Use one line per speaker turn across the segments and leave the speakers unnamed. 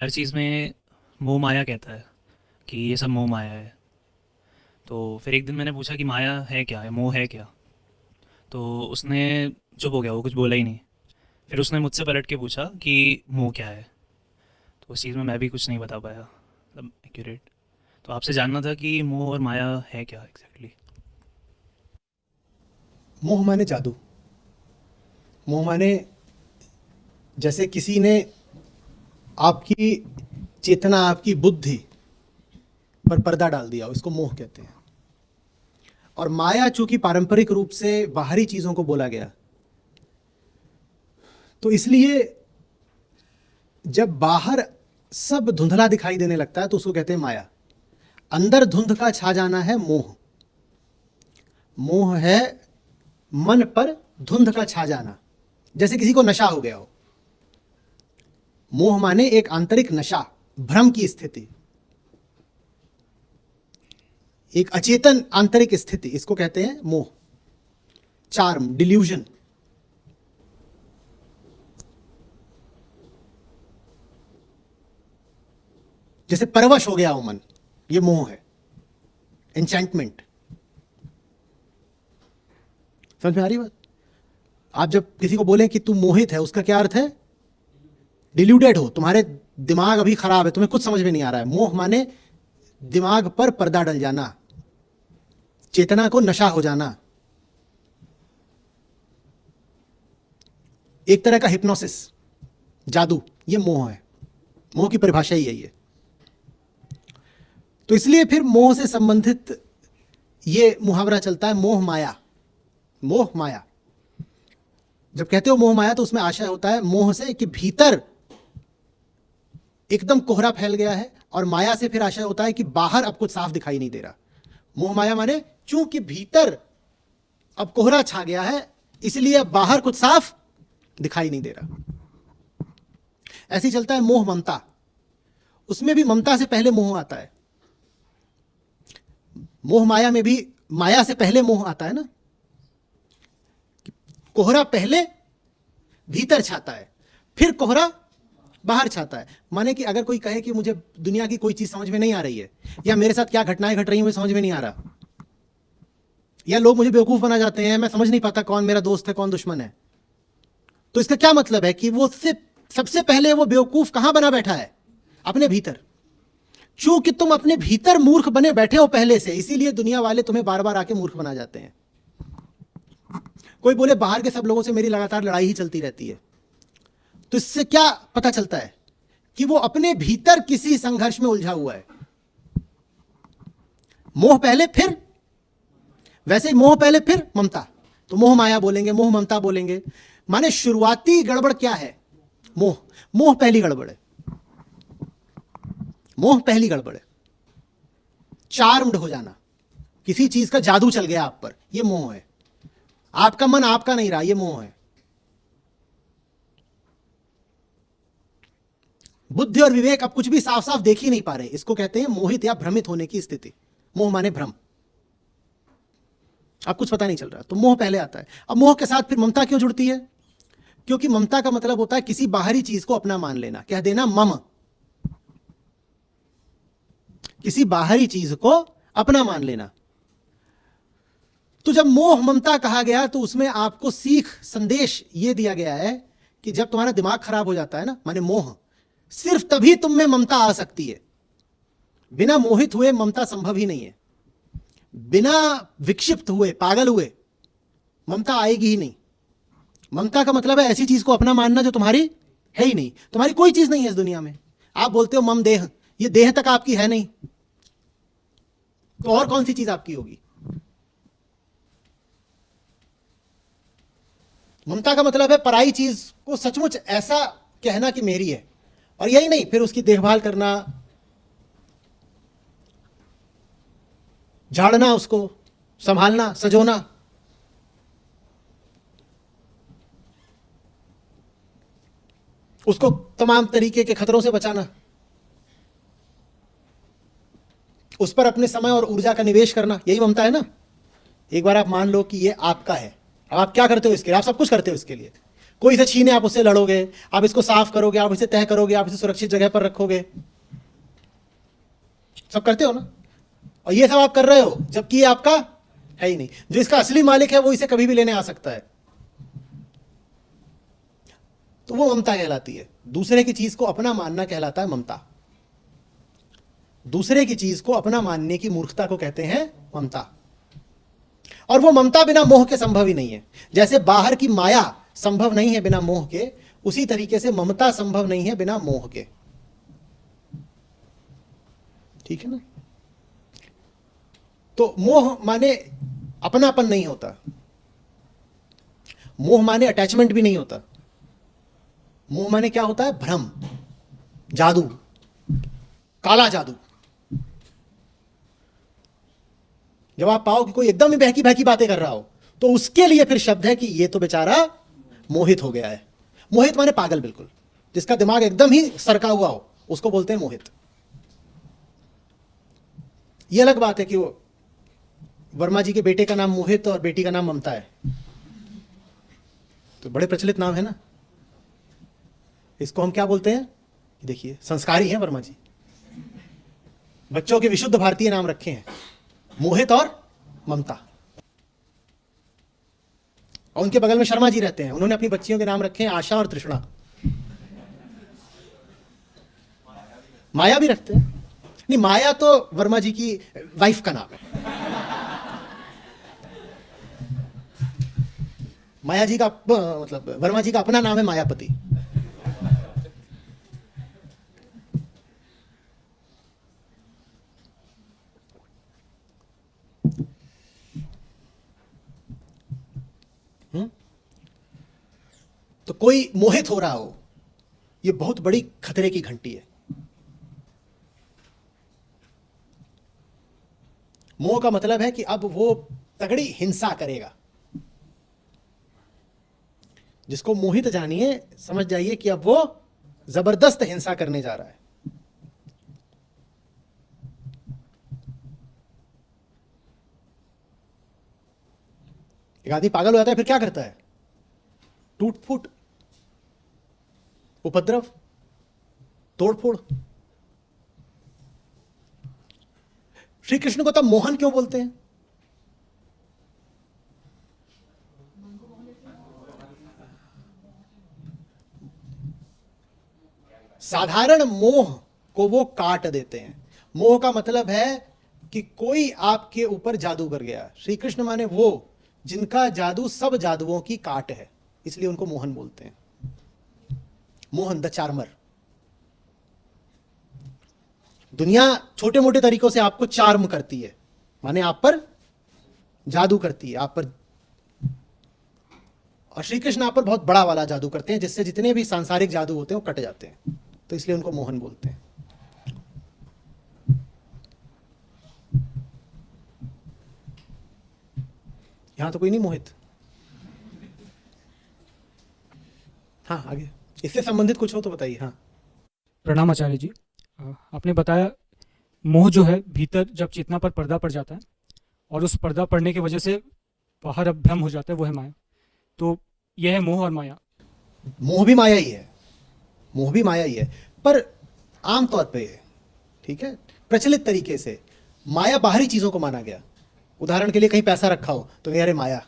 हर चीज़ में मोह माया कहता है कि ये सब मोह माया है। तो फिर एक दिन मैंने पूछा कि माया है क्या है, मोह है क्या? तो उसने चुप हो गया, वो कुछ बोला ही नहीं। फिर उसने मुझसे पलट के पूछा कि मोह क्या है? तो उस चीज़ में मैं भी कुछ नहीं बता पाया, मतलब एक्यूरेट। तो आपसे जानना था कि मोह और माया है क्या एग्जैक्टली।
मोह माने जादू। मोह माने जैसे किसी ने आपकी चेतना, आपकी बुद्धि पर पर्दा डाल दिया, इसको मोह कहते हैं। और माया चूंकि पारंपरिक रूप से बाहरी चीजों को बोला गया, तो इसलिए जब बाहर सब धुंधला दिखाई देने लगता है तो उसको कहते हैं माया। अंदर धुंध का छा जाना है मोह। मोह है मन पर धुंध का छा जाना, जैसे किसी को नशा हो गया हो। मोह माने एक आंतरिक नशा, भ्रम की स्थिति, एक अचेतन आंतरिक स्थिति, इसको कहते हैं मोह। Charm, delusion. जैसे परवश हो गया हो मन, ये मोह है। एन्चैंटमेंट। समझ में आ रही बात? आप जब किसी को बोलें कि तू मोहित है, उसका क्या अर्थ है? डिल्यूडेड हो, तुम्हारे दिमाग अभी खराब है, तुम्हें कुछ समझ में नहीं आ रहा है। मोह माने दिमाग पर पर्दा डल जाना, चेतना को नशा हो जाना, एक तरह का हिप्नोसिस, जादू। ये मोह है। मोह की परिभाषा ही यही है। तो इसलिए फिर मोह से संबंधित ये मुहावरा चलता है, मोह माया। मोह माया जब कहते हो मोह माया, तो उसमें आशय होता है मोह से कि भीतर एकदम कोहरा फैल गया है, और माया से फिर आशय होता है कि बाहर अब कुछ साफ दिखाई नहीं दे रहा। मोह माया माने चूंकि भीतर अब कोहरा छा गया है, इसलिए अब बाहर कुछ साफ दिखाई नहीं दे रहा। ऐसे ही चलता है मोह ममता। उसमें भी ममता से पहले मोह आता है। मोह माया में भी माया से पहले मोह आता है ना। कोहरा पहले भीतर छाता है, फिर कोहरा बाहर छाता है। माने कि अगर कोई कहे कि मुझे दुनिया की कोई चीज समझ में नहीं आ रही है, या मेरे साथ क्या घटनाएं घट रही हैं मुझे समझ में नहीं आ रहा, या लोग मुझे बेवकूफ बना जाते हैं, मैं समझ नहीं पाता कौन मेरा दोस्त है कौन दुश्मन है, तो इसका क्या मतलब है कि वो सबसे पहले वो बेवकूफ कहां बना बैठा है? अपने भीतर। चूंकि तुम अपने भीतर मूर्ख बने बैठे हो पहले से, इसीलिए दुनिया वाले तुम्हें बार बार आके मूर्ख बना जाते हैं। कोई बोले बाहर के सब लोगों से मेरी लगातार लड़ाई ही चलती रहती है, तो इससे क्या पता चलता है? कि वो अपने भीतर किसी संघर्ष में उलझा हुआ है। मोह पहले फिर, वैसे ही मोह पहले फिर ममता, तो मोह माया बोलेंगे, मोह ममता बोलेंगे। माने शुरुआती गड़बड़ क्या है? मोह। मोह पहली गड़बड़ है। मोह पहली गड़बड़ है। चार्म्ड हो जाना, किसी चीज का जादू चल गया आप पर, यह मोह है। आपका मन आपका नहीं रहा, यह मोह है। बुद्धि और विवेक अब कुछ भी साफ साफ देख ही नहीं पा रहे, इसको कहते हैं मोहित या भ्रमित होने की स्थिति। मोह माने भ्रम। अब कुछ पता नहीं चल रहा, तो मोह पहले आता है। अब मोह के साथ फिर ममता क्यों जुड़ती है? क्योंकि ममता का मतलब होता है किसी बाहरी चीज को अपना मान लेना, कह देना मम। किसी बाहरी चीज को अपना मान लेना। तो जब मोह ममता कहा गया, तो उसमें आपको सीख, संदेश यह दिया गया है कि जब तुम्हारा दिमाग खराब हो जाता है ना, माने मोह, सिर्फ तभी तुम में ममता आ सकती है। बिना मोहित हुए ममता संभव ही नहीं है। बिना विक्षिप्त हुए, पागल हुए, ममता आएगी ही नहीं। ममता का मतलब है ऐसी चीज को अपना मानना जो तुम्हारी है ही नहीं। तुम्हारी कोई चीज नहीं है इस दुनिया में। आप बोलते हो मम देह, ये देह तक आपकी है नहीं, तो और कौन सी चीज आपकी होगी? ममता का मतलब है पराई चीज को सचमुच ऐसा कहना कि मेरी है, और यही नहीं, फिर उसकी देखभाल करना, झाड़ना, उसको संभालना, सजोना। उसको तमाम तरीके के खतरों से बचाना, उस पर अपने समय और ऊर्जा का निवेश करना, यही ममता है ना। एक बार आप मान लो कि ये आपका है, अब आप क्या करते हो इसके लिए? आप सब कुछ करते हो इसके लिए। कोई इसे छीने आप उससे लड़ोगे, आप इसको साफ करोगे, आप इसे तह करोगे, आप इसे सुरक्षित जगह पर रखोगे, सब करते हो ना। और ये सब आप कर रहे हो जबकि ये आपका है ही नहीं। जो इसका असली मालिक है वो इसे कभी भी लेने आ सकता है। तो वो ममता कहलाती है। दूसरे की चीज को अपना मानना कहलाता है ममता। दूसरे की चीज को अपना मानने की मूर्खता को कहते हैं ममता। और वो ममता बिना मोह के संभव ही नहीं है। जैसे बाहर की माया संभव नहीं है बिना मोह के, उसी तरीके से ममता संभव नहीं है बिना मोह के। ठीक है ना। तो मोह माने अपनापन नहीं होता, मोह माने अटैचमेंट भी नहीं होता। मोह माने क्या होता है? भ्रम, जादू, काला जादू। जब आप पाओ कि कोई एकदम ही बहकी बहकी बातें कर रहा हो, तो उसके लिए फिर शब्द है कि ये तो बेचारा मोहित हो गया है। मोहित माने पागल, बिल्कुल, जिसका दिमाग एकदम ही सरका हुआ हो, उसको बोलते हैं मोहित। ये अलग बात है कि वो वर्मा जी के बेटे का नाम मोहित और बेटी का नाम ममता है, तो बड़े प्रचलित नाम है ना। इसको हम क्या बोलते हैं? देखिए, संस्कारी हैं वर्मा जी, बच्चों के विशुद्ध भारतीय नाम रखे हैं, मोहित और ममता। और उनके बगल में शर्मा जी रहते हैं, उन्होंने अपनी बच्चियों के नाम रखे हैं आशा और तृष्णा। माया भी रखते हैं। नहीं, माया तो वर्मा जी की वाइफ का नाम है। माया जी का मतलब वर्मा जी का अपना नाम है मायापति। तो कोई मोहित हो रहा हो, यह बहुत बड़ी खतरे की घंटी है। मोह का मतलब है कि अब वो तगड़ी हिंसा करेगा। जिसको मोहित जानिए, समझ जाइए कि अब वो जबरदस्त हिंसा करने जा रहा है। एक आदमी पागल हो जाता है, फिर क्या करता है? टूट फूट, उपद्रव, तोड़फोड़। श्री कृष्ण को तब मोहन क्यों बोलते हैं? साधारण मोह को वो काट देते हैं। मोह का मतलब है कि कोई आपके ऊपर जादू कर गया। श्री कृष्ण माने वो जिनका जादू सब जादुओं की काट है, इसलिए उनको मोहन बोलते हैं। Mohan the charmer. दुनिया छोटे मोटे तरीकों से आपको चार्म करती है, माने आप पर जादू करती है, आप पर। और श्री कृष्ण आप पर बहुत बड़ा वाला जादू करते हैं, जिससे जितने भी सांसारिक जादू होते हैं वो कट जाते हैं, तो इसलिए उनको मोहन बोलते हैं। यहां तो कोई नहीं मोहित। हाँ, आगे इससे संबंधित कुछ हो तो बताइए। हाँ,
प्रणाम आचार्य जी। आपने बताया मोह जो है भीतर जब चेतना पर पर्दा पड़ जाता है और उस पर्दा पड़ने की वजह से बाहर अब भ्रम हो जाता है, वो है माया। तो यह है मोह और माया।
मोह भी माया ही है, मोह भी माया ही है, पर आमतौर पे, ठीक है, प्रचलित तरीके से माया बाहरी चीजों को माना गया। उदाहरण के लिए कहीं पैसा रखा हो तो कहीं अरे माया,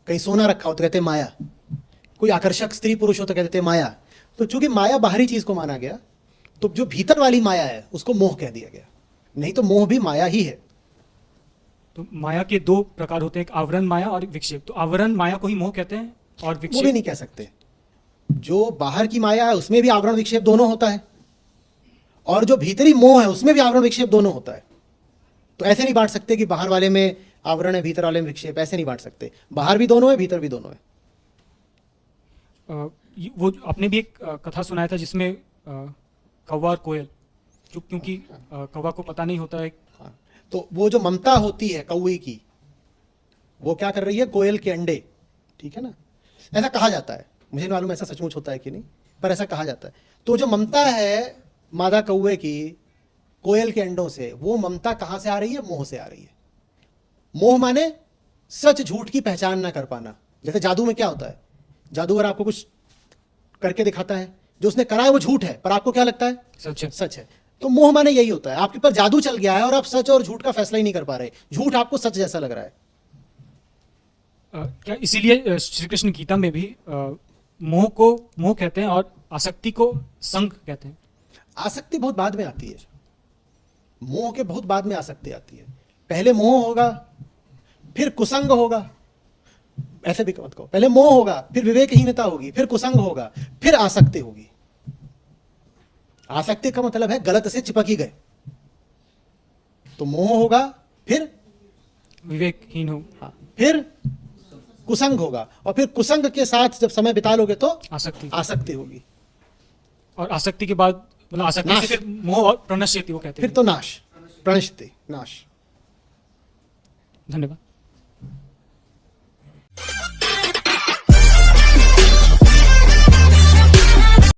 कहीं सोना रखा हो तो कहते माया, कोई आकर्षक स्त्री पुरुष हो तो कहते माया। तो चूंकि माया बाहरी चीज को माना गया, तो जो भीतर वाली माया है उसको मोह कह दिया गया। नहीं तो मोह भी माया ही है।
तो माया के दो प्रकार होते हैं, एक आवरण माया और एक विक्षेप। तो आवरण माया को ही मोह कहते हैं और
वो भी
विक्षेप
नहीं कह सकते। जो बाहर की माया है उसमें भी आवरण विक्षेप दोनों होता है, और जो भीतरी मोह है उसमें भी आवरण विक्षेप दोनों होता है। तो ऐसे नहीं बांट सकते कि बाहर वाले में आवरण है, भीतर वाले में विक्षेप, ऐसे नहीं बांट सकते। बाहर भी दोनों है, भीतर भी दोनों है।
वो आपने भी एक कथा सुनाया था जिसमें कौवा और कोयल, जो क्योंकि कौवा को पता नहीं होता है।
हाँ, तो वो जो ममता होती है कौवे की, वो क्या कर रही है? कोयल के अंडे, ठीक है ना, ऐसा कहा जाता है। मुझे नहीं मालूम ऐसा सचमुच होता है कि नहीं, पर ऐसा कहा जाता है। तो जो ममता है मादा कौवे की कोयल के अंडों से, वो ममता कहां से आ रही है? मोह से आ रही है। मोह माने सच झूठ की पहचान ना कर पाना। जैसे जादू में क्या होता है? जादूगर आपको कुछ करके दिखाता है, जो उसने करा है वो झूठ है, पर आपको क्या लगता है
सच है।
सच है। तो मोह माने यही होता है, आपके पर जादू चल गया है और आप सच और झूठ का फैसला ही नहीं कर पा रहे, झूठ आपको सच जैसा लग रहा है।
क्या इसीलिए श्री कृष्ण गीता में भी मोह को मोह कहते हैं और आसक्ति को संग कहते हैं?
आसक्ति बहुत बाद में आती है, मोह के बहुत बाद में आसक्ति आती है। पहले मोह होगा, फिर कुसंग होगा, ऐसे भी मत कहो, पहले मोह होगा, फिर विवेकहीनता होगी, फिर कुसंग होगा, फिर आसक्ति होगी। आसक्ति का मतलब है गलत से चिपक ही गए। तो मोह होगा, फिर
विवेकहीन हो,
हाँ, फिर कुसंग होगा, और फिर कुसंग के साथ जब समय बिता लोगे तो
आसक्ति,
आसक्ति होगी,
और आसक्ति के बाद मतलब आसक्ति
नाश।
से फिर मोह और प्रणश्यति वो कहते
फिर
हैं।
तो नाश, प्रणश्यति, नाश।
धन्यवाद।